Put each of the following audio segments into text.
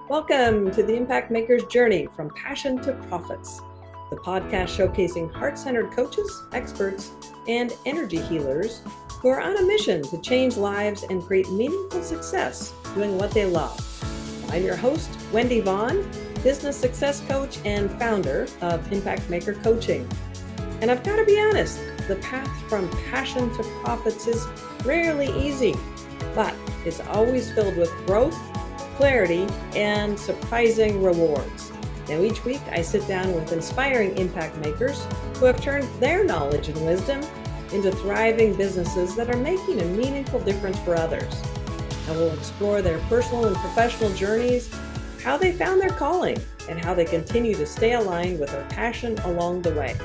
Welcome to the Impact Maker's Journey from Passion to Profits, the podcast showcasing heart-centered coaches, experts, and energy healers who are on a mission to change lives and create meaningful success doing what they love. I'm your host, Wendy Vaughn, business success coach and founder of Impact Maker Coaching. And I've got to be honest, the path from passion to profits is rarely easy, but it's always filled with growth, clarity, and surprising rewards. Now, each week I sit down with inspiring impact makers who have turned their knowledge and wisdom into thriving businesses that are making a meaningful difference for others. I will explore their personal and professional journeys, how they found their calling, and how they continue to stay aligned with their passion along the way.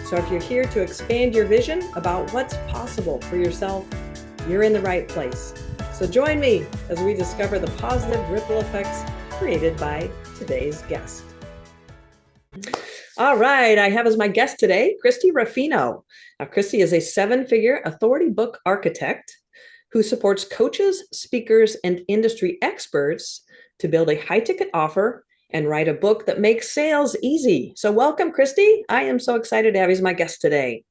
So if you're here to expand your vision about what's possible for yourself, you're in the right place. So join me as we discover the positive ripple effects created by today's guest. All right, I have as my guest today, Christie Ruffino. Now, Christie is a seven-figure authority book architect who supports coaches, speakers, and industry experts to build a high-ticket offer and write a book that makes sales easy. So welcome, Christie. I am so excited to have you as my guest today.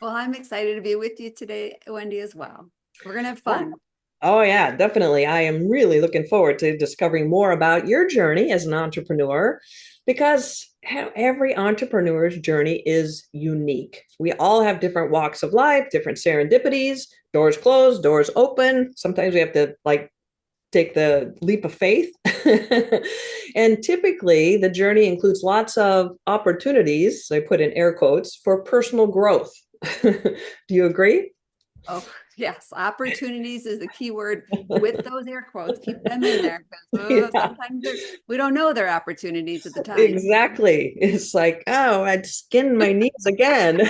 Well, I'm excited to be with you today, Wendy, as well. We're going to have fun. Oh, yeah, definitely. I am really looking forward to discovering more about your journey as an entrepreneur, because every entrepreneur's journey is unique. We all have different walks of life, different serendipities, doors closed, doors open. Sometimes we have to take the leap of faith. And typically the journey includes lots of opportunities, I put in air quotes, for personal growth. Do you agree? Oh, yes. Opportunities is the key word with those air quotes. Keep them in there because sometimes we don't know they're opportunities at the time. Exactly. It's like, oh, I'd skinned my knees again.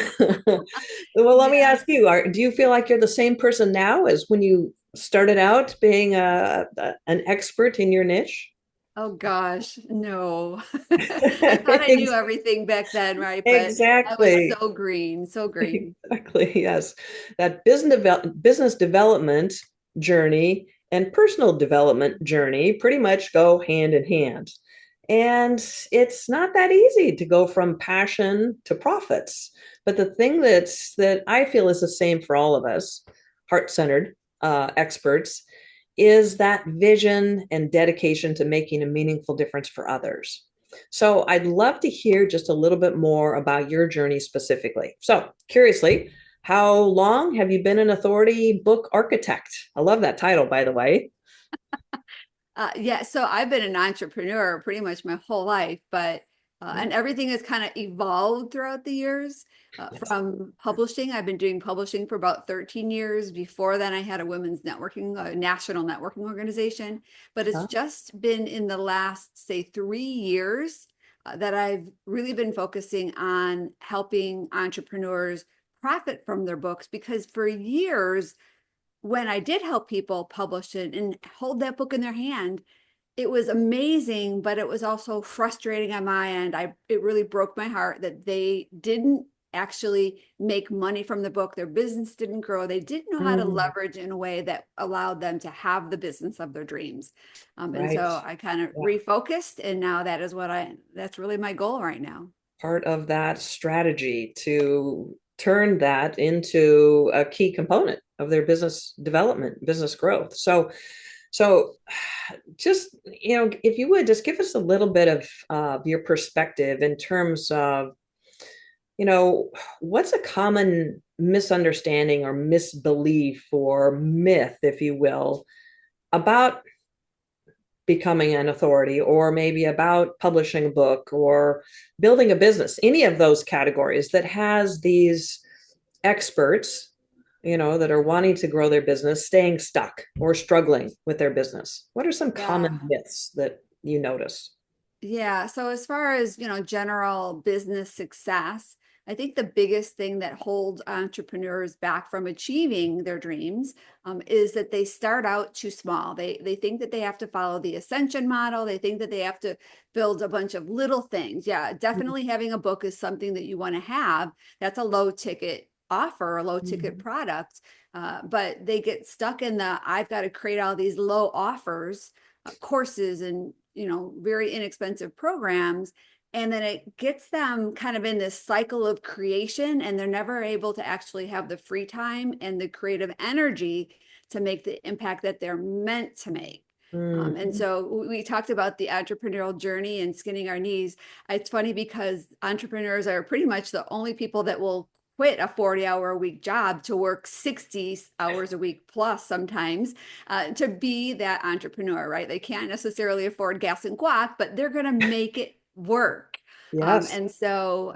Well, let me ask you, do you feel like you're the same person now as when you started out being an expert in your niche? Oh gosh, no. I thought I knew everything back then, right? But I Exactly. was so green, so green. Exactly. Yes. That business development journey and personal development journey pretty much go hand in hand. And it's not that easy to go from passion to profits. But the thing that I feel is the same for all of us, heart-centered experts, is that vision and dedication to making a meaningful difference for others. So I'd love to hear just a little bit more about your journey specifically. So curiously, how long have you been an authority book architect? I love that title, by the way. Yeah, so I've been an entrepreneur pretty much my whole life, but and everything has kind of evolved throughout the years. Yes. From publishing, I've been doing publishing for about 13 years. Before then, I had a women's networking, a national networking organization. But it's Huh? just been in the last, say, 3 years that I've really been focusing on helping entrepreneurs profit from their books because for years, when I did help people publish it and hold that book in their hand, it was amazing, but it was also frustrating on my end. It really broke my heart that they didn't actually make money from the book. Their business didn't grow. They didn't know how to Mm, leverage in a way that allowed them to have the business of their dreams. And right. so I kind of Yeah. refocused, and now that is that's really my goal right now. Part of that strategy to turn that into a key component of their business development, business growth. So just, if you would just give us a little bit of your perspective in terms of, what's a common misunderstanding or misbelief or myth, if you will, about becoming an authority, or maybe about publishing a book or building a business, any of those categories that has these experts, that are wanting to grow their business, staying stuck or struggling with their business? What are some Yeah. common myths that you notice? Yeah. So as far as, general business success, I think the biggest thing that holds entrepreneurs back from achieving their dreams is that they start out too small. They think that they have to follow the ascension model. They think that they have to build a bunch of little things. Yeah, definitely having a book is something that you want to have. That's a low ticket offer, a low ticket Mhm. product. But they get stuck in I've got to create all these low offers courses and, very inexpensive programs. And then it gets them kind of in this cycle of creation, and they're never able to actually have the free time and the creative energy to make the impact that they're meant to make. And Mhm. so we talked about the entrepreneurial journey and skinning our knees. It's funny because entrepreneurs are pretty much the only people that will quit a 40-hour a week job to work 60 hours a week plus sometimes, to be that entrepreneur, right? They can't necessarily afford gas and guac, but they're going to make it work. Yes. And so,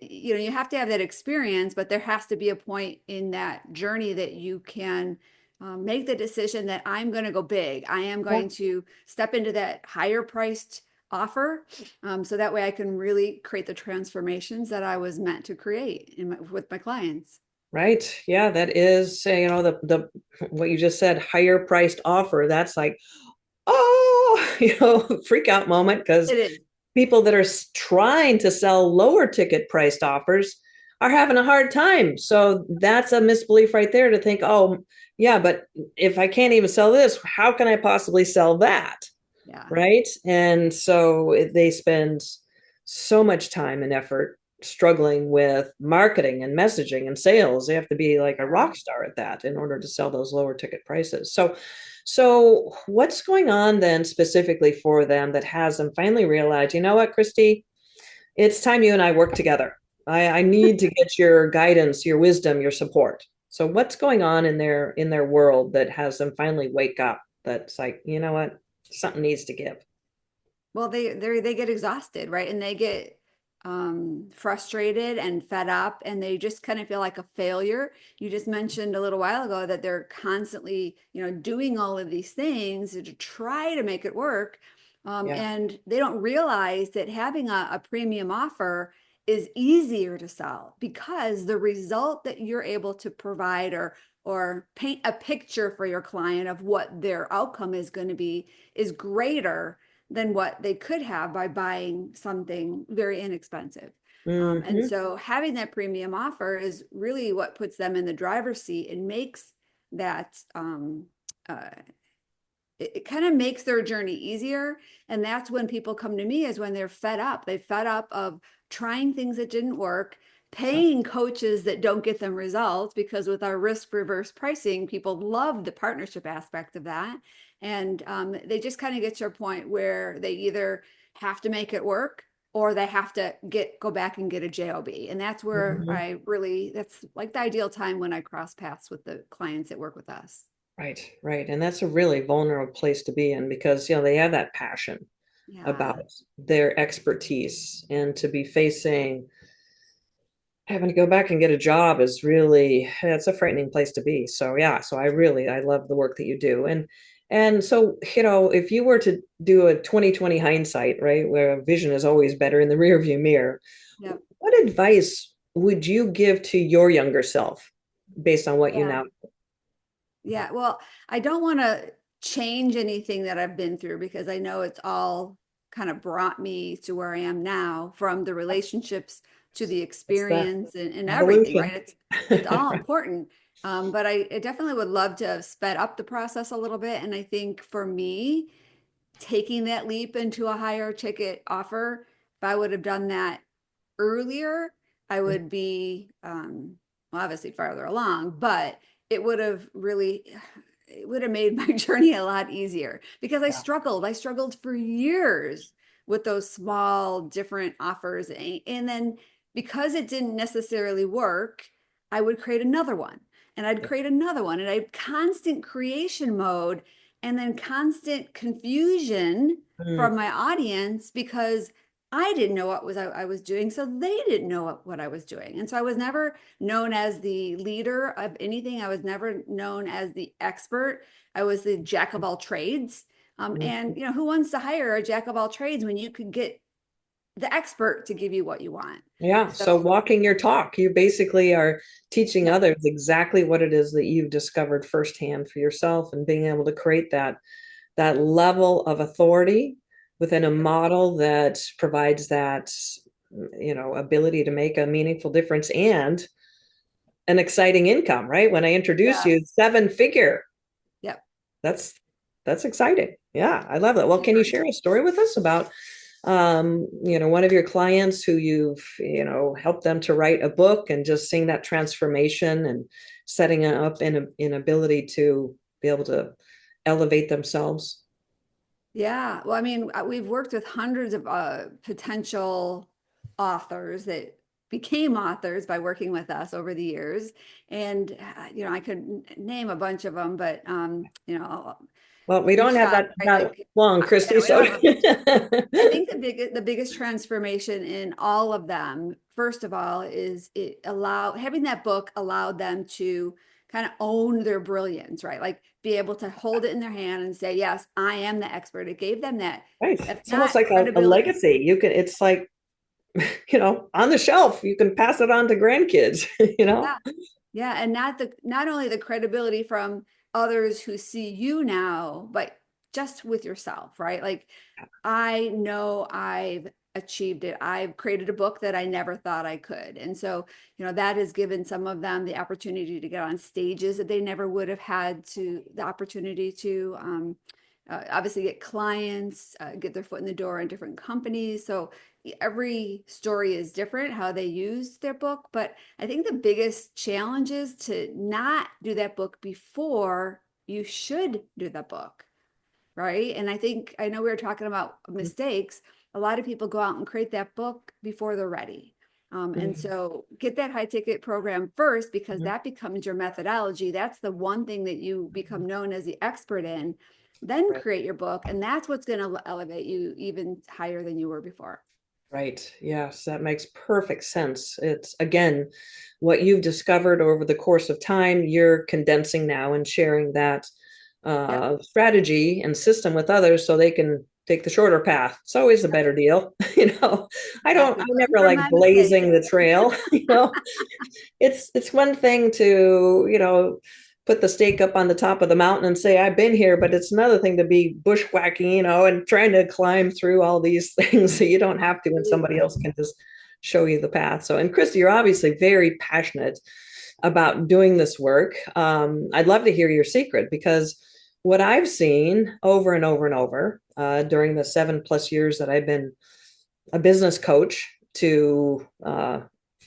you have to have that experience, but there has to be a point in that journey that you can make the decision that I'm going to go big. I am Yeah. going to step into that higher priced offer, so that way I can really create the transformations that I was meant to create with my clients. Right. Yeah, that is, the what you just said, higher priced offer. That's like, oh, freak out moment, because It is. people that are trying to sell lower ticket priced offers are having a hard time. So that's a misbelief right there, to think, oh, yeah, but if I can't even sell this, how can I possibly sell that? Yeah. Right. And so they spend so much time and effort struggling with marketing and messaging and sales. They have to be like a rock star at that in order to sell those lower ticket prices. So what's going on then specifically for them that has them finally realize, you know what, Christie, it's time you and I work together. I need to get your guidance, your wisdom, your support. So what's going on in their world that has them finally wake up? That's like, you know what, something needs to give. Well, they get exhausted, right? And they get frustrated and fed up, and they just kind of feel like a failure. You just mentioned a little while ago that they're constantly, doing all of these things to try to make it work. Yeah. And they don't realize that having a premium offer is easier to sell because the result that you're able to provide, or paint a picture for your client of what their outcome is going to be, is greater than what they could have by buying something very inexpensive. And Hmm. so having that premium offer is really what puts them in the driver's seat and makes that, uh, it kind of makes their journey easier. And that's when people come to me, is when they're fed up. They fed up of trying things that didn't work, paying coaches that don't get them results, because with our risk reverse pricing, people love the partnership aspect of that. And they just kind of get to a point where they either have to make it work, or they have to go back and get a job. And that's where Hmm. that's like the ideal time when I cross paths with the clients that work with us. Right, right. And that's a really vulnerable place to be in, because, they have that passion Yeah. about their expertise, and to be facing having to go back and get a job is really, it's a frightening place to be. So yeah, so I love the work that you do. And so, if you were to do a 2020 hindsight, right, where vision is always better in the rear view mirror, Yep. what advice would you give to your younger self based on what you Yeah. now? Yeah, well, I don't want to change anything that I've been through, because I know it's all kind of brought me to where I am now, from the relationships to the It's the experience, and everything, right? evolution. It's all important. But I definitely would love to have sped up the process a little bit. And I think for me, taking that leap into a higher ticket offer, if I would have done that earlier, I would be, well, obviously farther along, but it would have really, it would have made my journey a lot easier, because I Yeah. struggled. I struggled for years with those small different offers. And then because it didn't necessarily work, I would create another one, and I'd Yeah. create another one, and I had constant creation mode, and then constant confusion Mm, from my audience, because I didn't know what I was doing, so they didn't know what I was doing. And so I was never known as the leader of anything. I was never known as the expert. I was the jack of all trades. And mm. who wants to hire a jack of all trades when you could get the expert to give you what you want? Yeah. So So, walking your talk, you basically are teaching yeah, others exactly what it is that you've discovered firsthand for yourself, and being able to create that level of authority within a model that provides that, ability to make a meaningful difference and an exciting income, right? When I introduce you, yes, seven figure, yep. that's That's exciting. Yeah, I love that. Well, can you share a story with us about one of your clients who you've, helped them to write a book and just seeing that transformation and setting up in ability to be able to elevate themselves? Yeah. Well, I mean, we've worked with hundreds of potential authors that became authors by working with us over the years. And, I could name a bunch of them, but, Well, we don't reached have out, that right? Like, long, yeah, Christy. we don't So have I think the biggest transformation in all of them, first of all, is having that book allowed them to kind of own their brilliance, right? Like be able to hold it in their hand and say, "Yes, I am the expert." It gave them that. right. That's It's almost not like a credibility. legacy. It's like, on the shelf, you can pass it on to grandkids, Yeah. Yeah, and not only the credibility from others who see you now, but just with yourself, right? Like I know I've achieved it. I've created a book that I never thought I could. And so, that has given some of them the opportunity to get on stages that they never would have had the opportunity to obviously get clients, get their foot in the door in different companies. So every story is different how they use their book. But I think the biggest challenge is to not do that book before you should do that book, right? And I know we were talking about mistakes. A lot of people go out and create that book before they're ready. And Mhm. so get that high ticket program first because Mhm. that becomes your methodology. That's the one thing that you become known as the expert in. Then Right. create your book, and that's what's going to elevate you even higher than you were before. Right. Yes, that makes perfect sense. It's again what you've discovered over the course of time, you're condensing now and sharing that Yep. strategy and system with others so they can take the shorter path. It's always a better deal. I Exactly. Learn never from like my mistakes. blazing the trail. It's one thing to, put the stake up on the top of the mountain and say, I've been here, but it's another thing to be bushwhacking, and trying to climb through all these things so you don't have to, and somebody Absolutely. else can just show you the path. So, and Christy, you're obviously very passionate about doing this work. I'd love to hear your secret because what I've seen over and over and over during the 7+ years that I've been a business coach to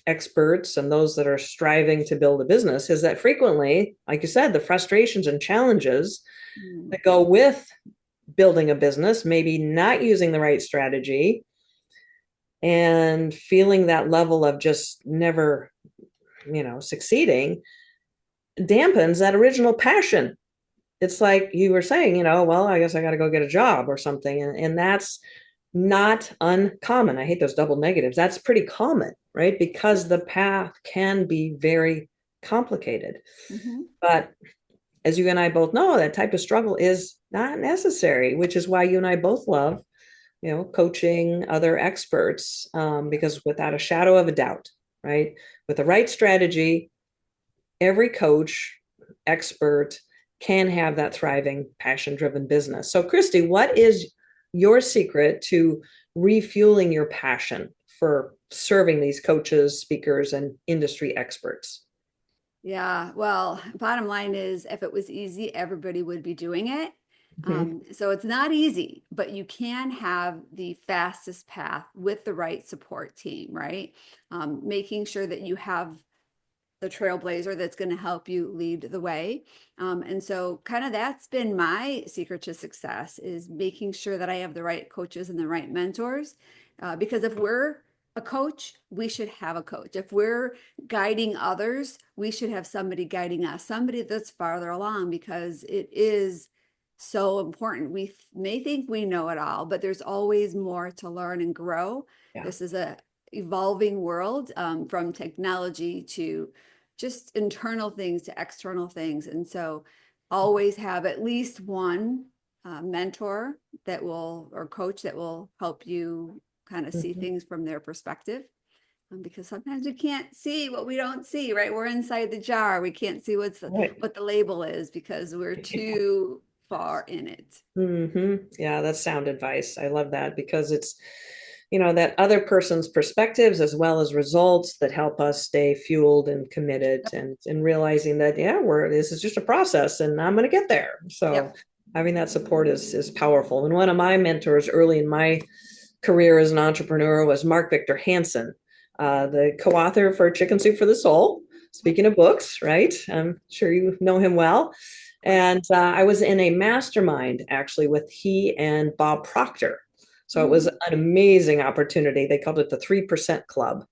experts and those that are striving to build a business is that frequently, like you said, the frustrations and challenges Mm. that go with building a business, maybe not using the right strategy and feeling that level of just never, succeeding dampens that original passion. It's like you were saying, well, I guess I got to go get a job or something. And that's not uncommon. I hate those double negatives. That's pretty common, right? Because the path can be very complicated. Mm-hmm. But as you and I both know, that type of struggle is not necessary, which is why you and I both love, coaching other experts, because without a shadow of a doubt, right, with the right strategy, every coach, expert can have that thriving, passion driven business. So, Christy, what is your secret to refueling your passion for serving these coaches, speakers, and industry experts? Yeah, well, bottom line is if it was easy, everybody would be doing it. Mhm. So it's not easy, but you can have the fastest path with the right support team, right? Making sure that you have the trailblazer that's going to help you lead the way. And so kind of that's been my secret to success is making sure that I have the right coaches and the right mentors. Because if we're a coach, we should have a coach. If we're guiding others, we should have somebody guiding us, somebody that's farther along because it is so important. We may think we know it all, but there's always more to learn and grow. Yeah. This is a evolving world, from technology to just internal things to external things. And so always have at least one mentor or coach that will help you kind of see Mhm. things from their perspective. Because sometimes we can't see what we don't see, right? We're inside the jar. We can't see Right. what the label is because we're too far in it. Yeah, that's sound advice. I love that because it's, that other person's perspectives as well as results that help us stay fueled and committed and realizing that, yeah, this is just a process and I'm going to get there. So Yep. Having that support is powerful. And one of my mentors early in my career as an entrepreneur was Mark Victor Hansen, the co-author for Chicken Soup for the Soul. Speaking of books, right? I'm sure you know him well. And I was in a mastermind actually with he and Bob Proctor. So it was an amazing opportunity. They called it the 3% Club.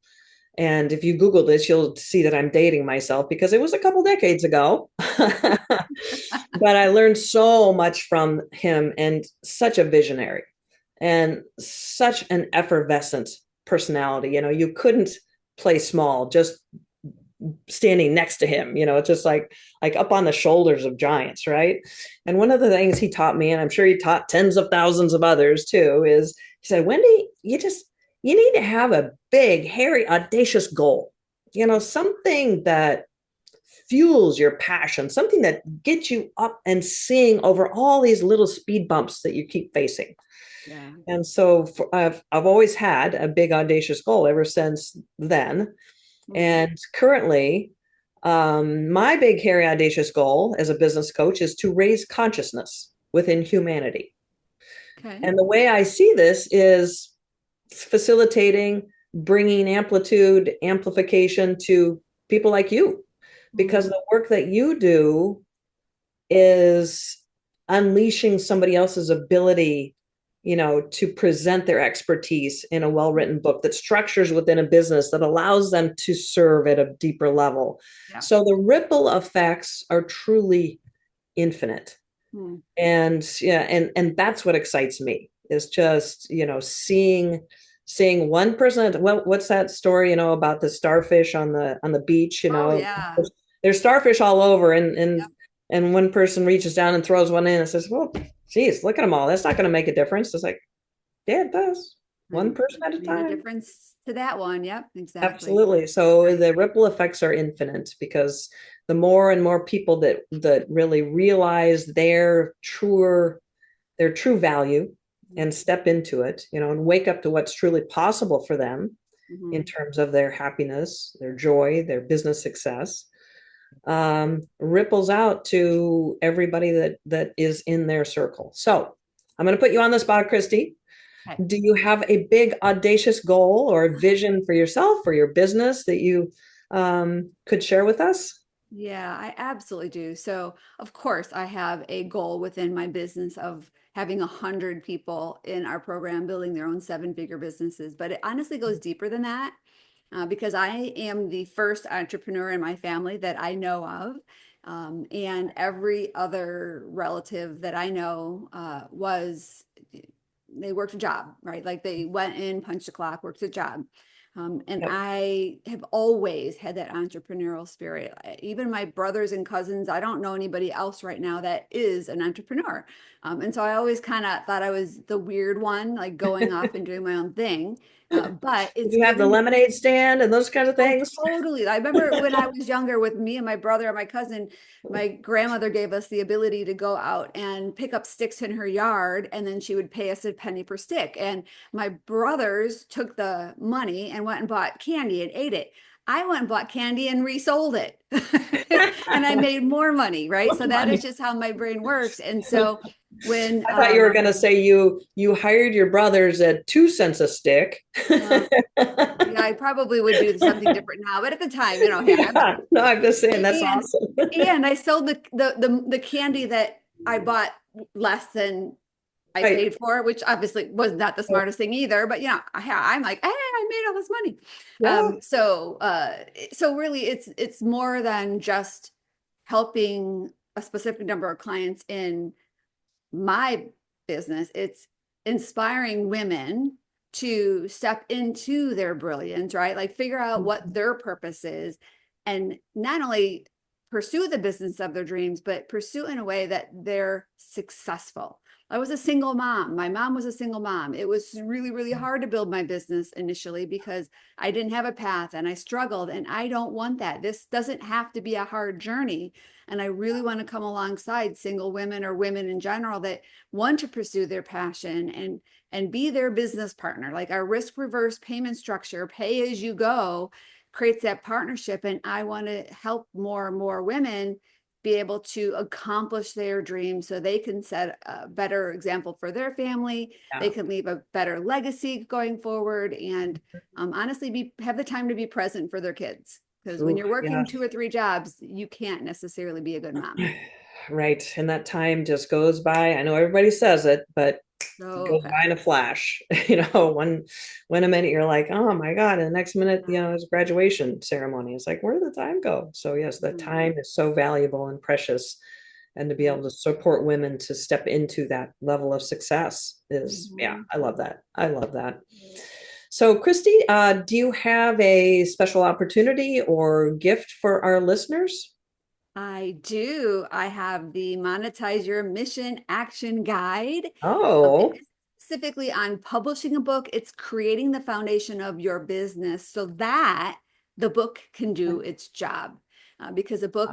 And if you Google this, you'll see that I'm dating myself because it was a couple decades ago. But I learned so much from him, and such a visionary and such an effervescent personality. You couldn't play small just standing next to him. It's just like up on the shoulders of giants, right? And one of the things he taught me, and I'm sure he taught tens of thousands of others too, is he said, Wendy, you need to have a big, hairy, audacious goal. Something that fuels your passion, something that gets you up and seeing over all these little speed bumps that you keep facing. Yeah. And so I've always had a big audacious goal ever since then. And currently, my big, hairy, audacious goal as a business coach is to raise consciousness within humanity. Okay. And the way I see this is facilitating, bringing amplitude, amplification to people like you, because the work that you do is unleashing somebody else's ability, to present their expertise in a well-written book that structures within a business that allows them to serve at a deeper level. Yeah. So the ripple effects are truly infinite. And yeah, and that's what excites me, is just, seeing one person. Well, what's that story, about the starfish on the beach, Oh, yeah. There's starfish all over, and one person reaches down and throws one in and says, well, geez, look at them all. That's not going to make a difference. It's like, yeah, it does. One person at a time. A difference to that one. Yep, exactly. Absolutely. So the ripple effects are infinite, because the more and more people that really realize their true value and step into it, and wake up to what's truly possible for them in terms of their happiness, their joy, their business success, ripples out to everybody that is in their circle. So I'm going to put you on the spot, Christie. Okay. Do you have a big, audacious goal or a vision for yourself or your business that you could share with us? Yeah, I absolutely do. So, of course, I have a goal within my business of having 100 people in our program building their own seven-figure businesses. But it honestly goes deeper than that, because I am the first entrepreneur in my family that I know of. And every other relative that I know they worked a job, right? Like they went in, punched a clock, worked a job. And yep. I have always had that entrepreneurial spirit. Even my brothers and cousins, I don't know anybody else right now that is an entrepreneur. And so I always kind of thought I was the weird one, like going off and doing my own thing. But it's you have the lemonade stand and those kinds of things. Oh, totally. I remember when I was younger with me and my brother and my cousin, my grandmother gave us the ability to go out and pick up sticks in her yard, and then she would pay us a penny per stick. And my brothers took the money and went and bought candy and ate it. I went and bought candy and resold it. And I made more money, right? So that is just how my brain works. And so when I thought you were going to say you hired your brothers at 2 cents a stick. Yeah, I probably would do something different now, but at the time, hey, no, I'm just saying that's awesome. And I sold the candy that I bought less than I paid for, which obviously was not the smartest thing either. But I'm like, hey, I made all this money. Yeah. So really, it's more than just helping a specific number of clients in my business. It's inspiring women to step into their brilliance, right? Like figure out what their purpose is, and not only pursue the business of their dreams, but pursue in a way that they're successful. I was a single mom. My mom was a single mom. It was really, really hard to build my business initially because I didn't have a path and I struggled, and I don't want that. This doesn't have to be a hard journey. And I really want to come alongside single women or women in general that want to pursue their passion and be their business partner. Like our risk reverse payment structure, pay as you go, creates that partnership. And I want to help more and more women be able to accomplish their dreams so they can set a better example for their family. Yeah. They can leave a better legacy going forward, and honestly have the time to be present for their kids. Because when you're working 2 or 3 jobs, you can't necessarily be a good mom. Right. And that time just goes by. I know everybody says it, but it goes by in a flash. When a minute you're like, oh my God, and the next minute, it's a graduation ceremony. It's like, where did the time go? So yes, that time is so valuable and precious. And to be able to support women to step into that level of success is, I love that. I love that. So Christie, do you have a special opportunity or gift for our listeners? I do. I have the Monetize Your Mission Action Guide. Oh, It's specifically on publishing a book. It's creating the foundation of your business so that the book can do its job. Because a book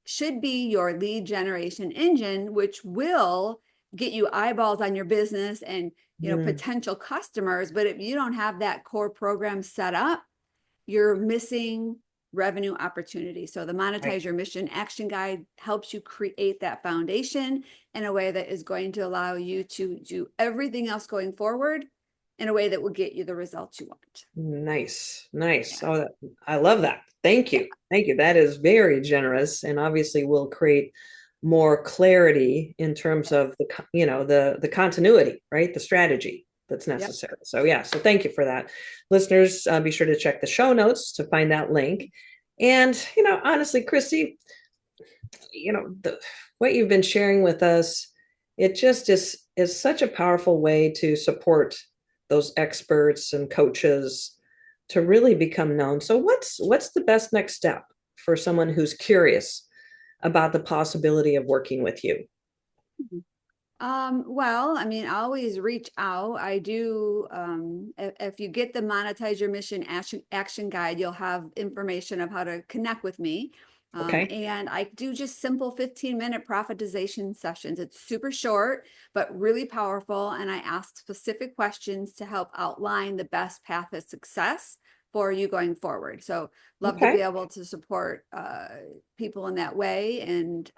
should be your lead generation engine, which will get you eyeballs on your business and potential customers. But if you don't have that core program set up, you're missing revenue opportunity. So the Monetize Your Mission Action Guide helps you create that foundation in a way that is going to allow you to do everything else going forward in a way that will get you the results you want. Nice. Oh, I love that. Thank you. That is very generous, and obviously will create more clarity in terms of the continuity, right? The strategy that's necessary. So so thank you for that. Listeners, be sure to check the show notes to find that link. And, honestly, Christie, what you've been sharing with us, it just is such a powerful way to support those experts and coaches to really become known. So what's the best next step for someone who's curious about the possibility of working with you? Well, I mean, always reach out. I do. If you get the Monetize Your Mission Action Guide, you'll have information of how to connect with me. And I do just simple 15-minute profitization sessions. It's super short, but really powerful. And I ask specific questions to help outline the best path of success for you going forward. So love to be able to support people in that way. And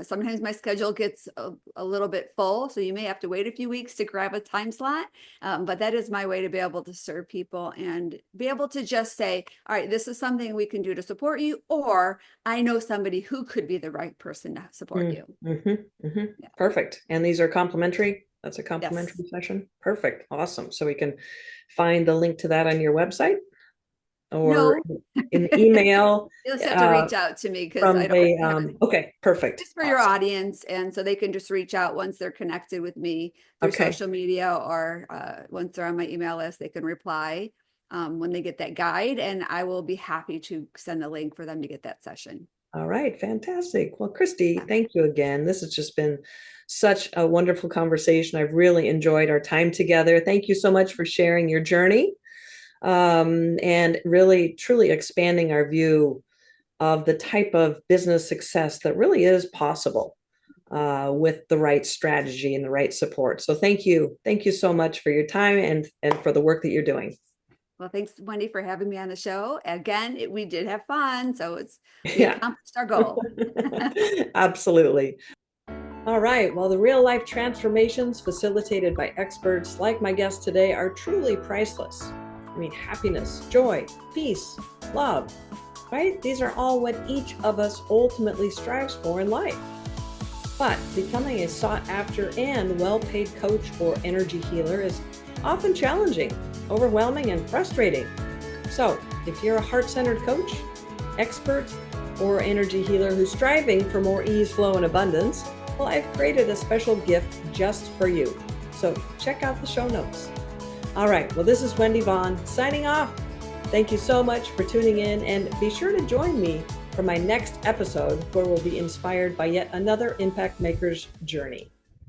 sometimes my schedule gets a little bit full, so you may have to wait a few weeks to grab a time slot. But that is my way to be able to serve people and be able to just say, all right, this is something we can do to support you, or I know somebody who could be the right person to support you. Perfect. And these are complimentary? That's a complimentary session? Perfect. Awesome. So we can find the link to that on your website? Or in the email. You'll just have to reach out to me because I don't okay, perfect. Just for your audience, and so they can just reach out once they're connected with me through social media, or once they're on my email list, they can reply when they get that guide, and I will be happy to send a link for them to get that session. All right, fantastic. Well, Christie, thank you again. This has just been such a wonderful conversation. I've really enjoyed our time together. Thank you so much for sharing your journey. And really, truly expanding our view of the type of business success that really is possible with the right strategy and the right support. So thank you. Thank you so much for your time and for the work that you're doing. Well, thanks, Wendy, for having me on the show. Again, we did have fun, so we accomplished our goal. Absolutely. All right. Well, the real life transformations facilitated by experts like my guest today are truly priceless. I mean, happiness, joy, peace, love, right? These are all what each of us ultimately strives for in life. But becoming a sought after and well-paid coach or energy healer is often challenging, overwhelming, and frustrating. So if you're a heart-centered coach, expert, or energy healer who's striving for more ease, flow, and abundance, well, I've created a special gift just for you. So check out the show notes. All right. Well, this is Wendy Vaughn signing off. Thank you so much for tuning in, and be sure to join me for my next episode where we'll be inspired by yet another Impact Maker's journey.